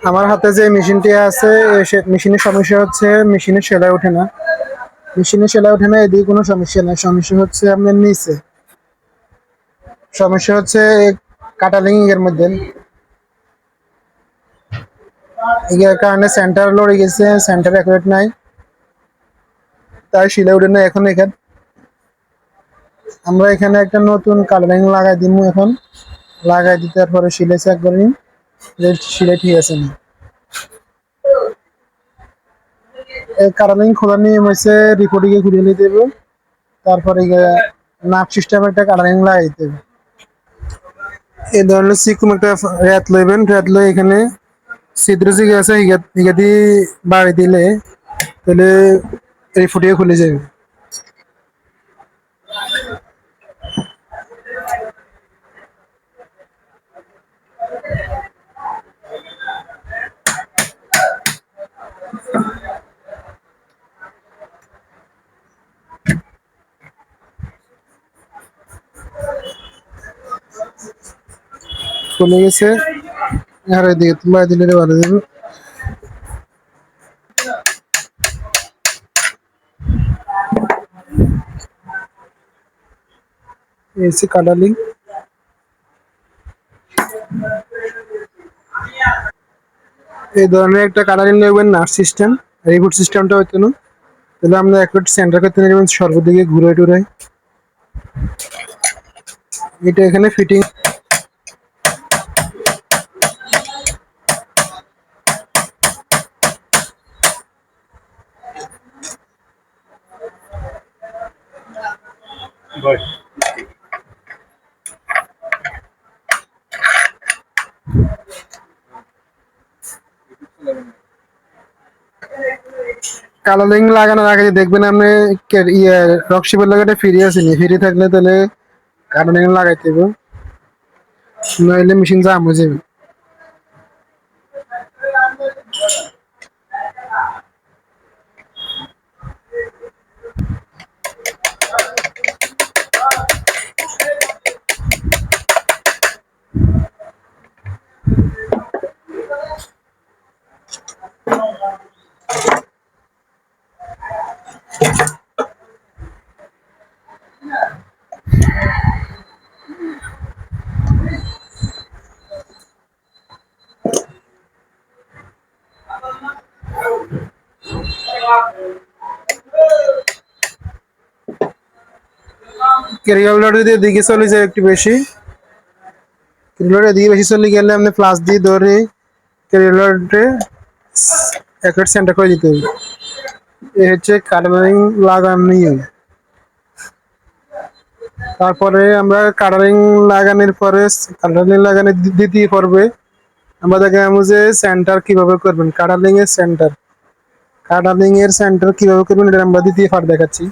আমার হাতে যে মেশিনটি আছে, মেশিনের সমস্যা হচ্ছে মেশিনের সেলাই ওঠে না। মেশিনের সেলাই ওঠে না, এদিকে কোনো সমস্যা নাই। সমস্যা হচ্ছে আপনার নিচে। সমস্যা হচ্ছে কাটালিং এর মধ্যে। এর কারণে সেন্টার লড়ে গেছে, সেন্টার অ্যাকুরেট নাই, তাই সেলাই ওঠে না। এখন এখানে আমরা এখানে একটা নতুন কাটালিং লাগাই দিব। এখন লাগাই দিতে পরে সিলাই চেক করে নিন যে সিলাই ঠিক আছে না। এই কাটালিং খোলার নিয়ম হচ্ছে রিপোর্টিংয়ে ঘুরিয়ে নিতে হবে, তারপরে নাট সিস্টেম একটা কাটারিং লাগাইতে হবে। এই ধরনের সিকুম একটা রেত লইবেন, রেত লই এখানে ছিদ্র জিগে আছে, ইগা দিয়ে বাড়ি দিলে তাহলে এই ফুটিয়ে খুলে যাবে। খুলে গেছে, আর এদিকে বাড়ি দিলে বাড়ি দেবে। এসি কাটালিং এই ধরনের একটা কাটালিং নেবেন, নাট সিস্টেম রিপোর্ট সিস্টেমটা হইতো না, তাহলে আমরা একটা সেন্টার করতে নেবেন সর্বদিকে ঘুরে টুরে। এটা এখানে ফিটিং কালারিং লাগানোর আগে দেখবেন আপনি ইয়ে রক্সিপের লাগাটা ফ্রি আছে নি, ফ্রি থাকলে তাহলে কালারিং লাগাইতে হবে, নইলে মেশিন জাম হয়ে যাবে। ক্যারিয়ালটা যদি এদিকে চলে যায় একটু বেশি, ক্যারিয়ালটা এদিকে বেশি চলে গেলে আপনি প্লাস দিয়ে ধরে ক্যারিয়ালটা একটা সেন্টার করে দিতে হবে। এই হচ্ছে কালারিং লাগানো। তারপরে আমরা কালারিং লাগানোর পরে কালারিং লাগানোর দ্বিতীয় পর্বে আমরা দেখাবো যে সেন্টার কিভাবে করবেন। কালারিং এর সেন্টার কিভাবে করবেন এটা আমরা দ্বিতীয় পার্ট দেখাচ্ছি।